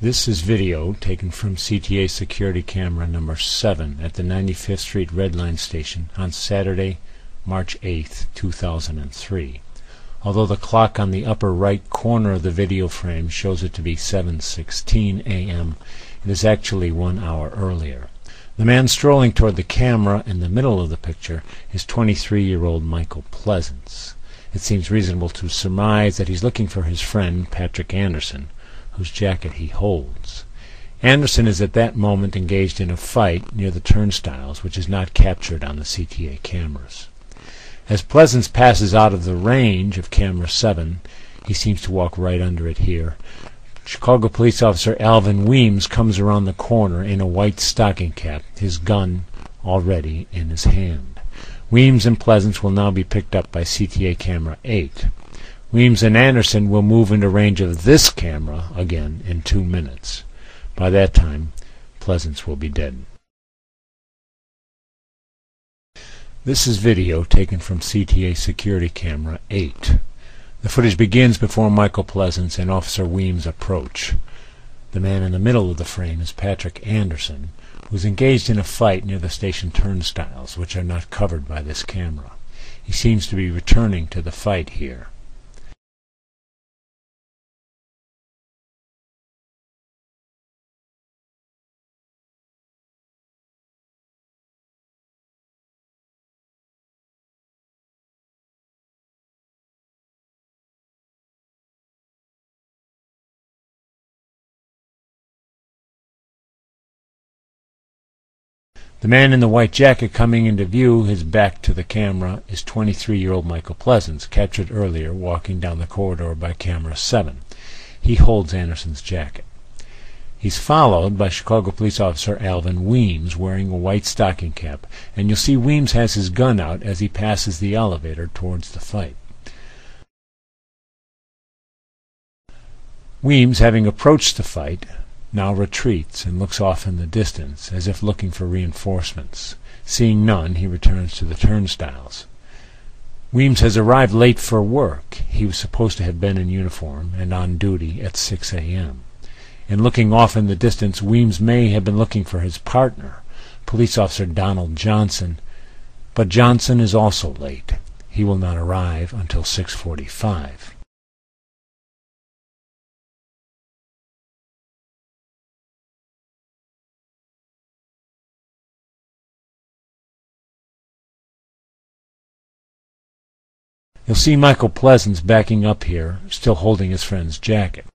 This is video taken from CTA security camera number 7 at the 95th Street Red Line station on Saturday, March 8, 2003. Although the clock on the upper right corner of the video frame shows it to be 7:16 a.m., it is actually 1 hour earlier. The man strolling toward the camera in the middle of the picture is 23-year-old Michael Pleasance. It seems reasonable to surmise that he's looking for his friend Patrick Anderson, whose jacket he holds. Anderson is at that moment engaged in a fight near the turnstiles, which is not captured on the CTA cameras. As Pleasance passes out of the range of camera 7, he seems to walk right under it here. Chicago police officer Alvin Weems comes around the corner in a white stocking cap, his gun already in his hand. Weems and Pleasance will now be picked up by CTA camera 8. Weems and Anderson will move into range of this camera again in 2 minutes. By that time, Pleasance will be dead. This is video taken from CTA security camera 8. The footage begins before Michael Pleasance and Officer Weems approach. The man in the middle of the frame is Patrick Anderson, who is engaged in a fight near the station turnstiles, which are not covered by this camera. He seems to be returning to the fight here. The man in the white jacket coming into view, his back to the camera, is 23-year-old Michael Pleasance, captured earlier walking down the corridor by camera 7. He holds Anderson's jacket. He's followed by Chicago police officer Alvin Weems, wearing a white stocking cap, and you'll see Weems has his gun out as he passes the elevator towards the fight. Weems, having approached the fight, now retreats and looks off in the distance, as if looking for reinforcements. Seeing none, he returns to the turnstiles. Weems has arrived late for work. He was supposed to have been in uniform and on duty at 6 a.m. In looking off in the distance, Weems may have been looking for his partner, police officer Donald Johnson, but Johnson is also late. He will not arrive until 6:45. You'll see Michael Pleasance backing up here, still holding his friend's jacket.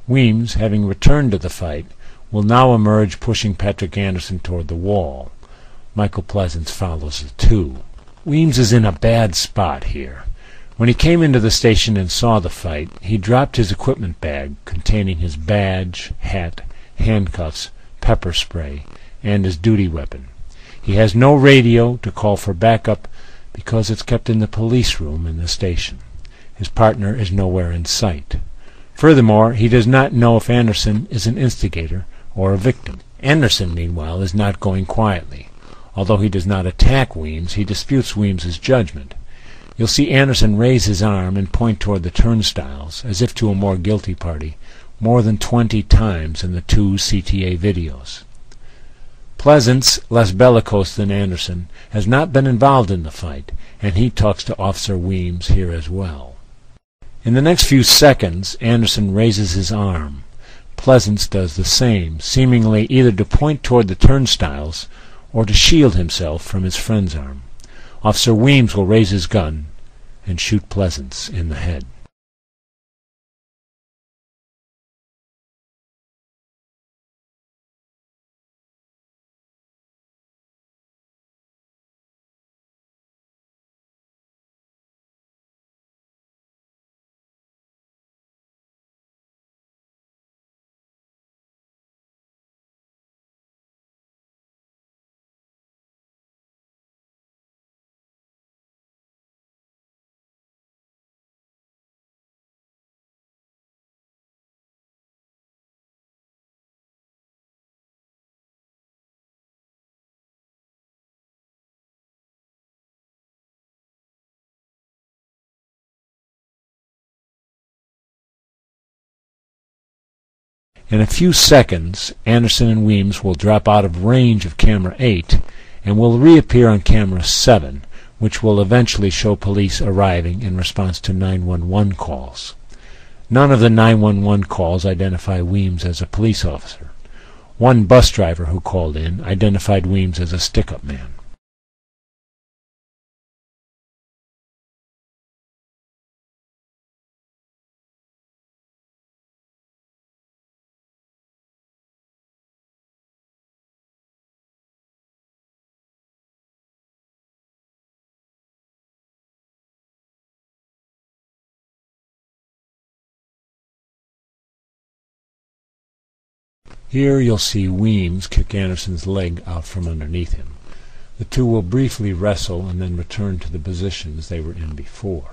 Weems, having returned to the fight, will now emerge pushing Patrick Anderson toward the wall. Michael Pleasance follows the two. Weems is in a bad spot here. When he came into the station and saw the fight, he dropped his equipment bag containing his badge, hat, handcuffs, pepper spray, and his duty weapon. He has no radio to call for backup because it's kept in the police room in the station. His partner is nowhere in sight. Furthermore, he does not know if Anderson is an instigator or a victim. Anderson, meanwhile, is not going quietly. Although he does not attack Weems, he disputes Weems's judgment. You'll see Anderson raise his arm and point toward the turnstiles, as if to a more guilty party, more than 20 times in the 2 CTA videos. Pleasance, less bellicose than Anderson, has not been involved in the fight, and he talks to Officer Weems here as well. In the next few seconds, Anderson raises his arm. Pleasance does the same, seemingly either to point toward the turnstiles or to shield himself from his friend's arm. Officer Weems will raise his gun and shoot Pleasance in the head. In a few seconds, Anderson and Weems will drop out of range of camera 8 and will reappear on camera 7, which will eventually show police arriving in response to 911 calls. None of the 911 calls identify Weems as a police officer. One bus driver who called in identified Weems as a stick-up man. Here you'll see Weems kick Anderson's leg out from underneath him. The two will briefly wrestle and then return to the positions they were in before.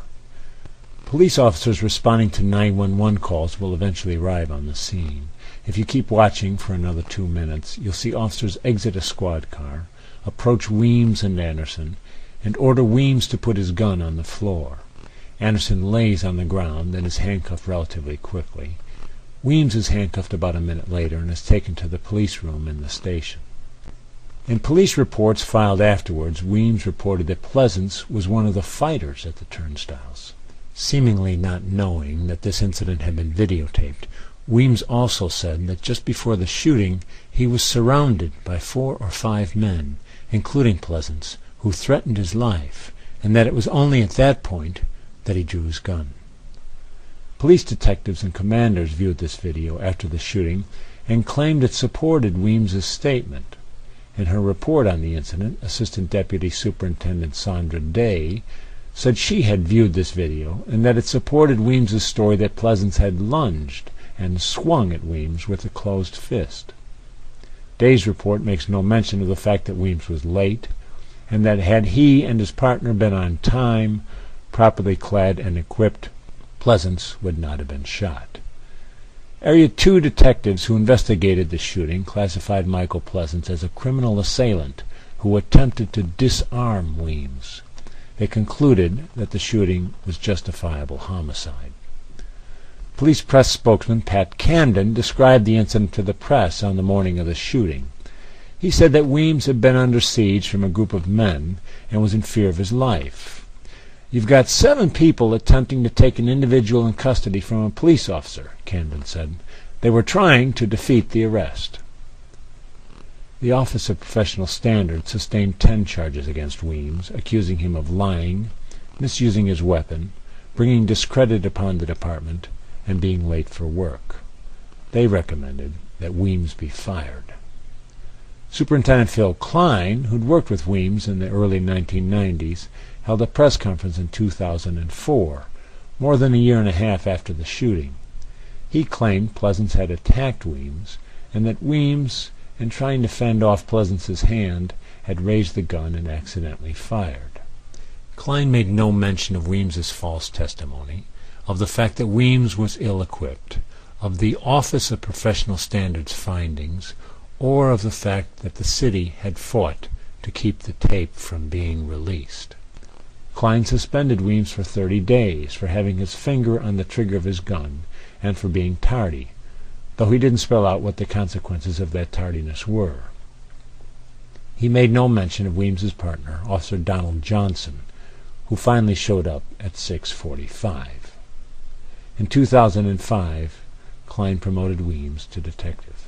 Police officers responding to 911 calls will eventually arrive on the scene. If you keep watching for another 2 minutes, you'll see officers exit a squad car, approach Weems and Anderson, and order Weems to put his gun on the floor. Anderson lays on the ground and is handcuffed relatively quickly. Weems is handcuffed about a minute later and is taken to the police room in the station. In police reports filed afterwards, Weems reported that Pleasance was one of the fighters at the turnstiles. Seemingly not knowing that this incident had been videotaped, Weems also said that just before the shooting he was surrounded by 4 or 5 men, including Pleasance, who threatened his life, and that it was only at that point that he drew his gun. Police detectives and commanders viewed this video after the shooting and claimed it supported Weems's statement. In her report on the incident, Assistant Deputy Superintendent Sandra Day said she had viewed this video and that it supported Weems's story that Pleasance had lunged and swung at Weems with a closed fist. Day's report makes no mention of the fact that Weems was late, and that had he and his partner been on time, properly clad and equipped, Pleasance would not have been shot. Area 2 detectives who investigated the shooting classified Michael Pleasance as a criminal assailant who attempted to disarm Weems. They concluded that the shooting was justifiable homicide. Police press spokesman Pat Camden described the incident to the press on the morning of the shooting. He said that Weems had been under siege from a group of men and was in fear of his life. "You've got 7 people attempting to take an individual in custody from a police officer," Camden said. "They were trying to defeat the arrest." The Office of Professional Standards sustained 10 charges against Weems, accusing him of lying, misusing his weapon, bringing discredit upon the department, and being late for work. They recommended that Weems be fired. Superintendent Phil Klein, who'd worked with Weems in the early 1990s, held a press conference in 2004, more than a year and a half after the shooting. He claimed Pleasance had attacked Weems, and that Weems, in trying to fend off Pleasance's hand, had raised the gun and accidentally fired. Klein made no mention of Weems's false testimony, of the fact that Weems was ill-equipped, of the Office of Professional Standards findings, or of the fact that the city had fought to keep the tape from being released. Klein suspended Weems for 30 days for having his finger on the trigger of his gun and for being tardy, though he didn't spell out what the consequences of that tardiness were. He made no mention of Weems's partner, Officer Donald Johnson, who finally showed up at 6:45. In 2005, Klein promoted Weems to detective.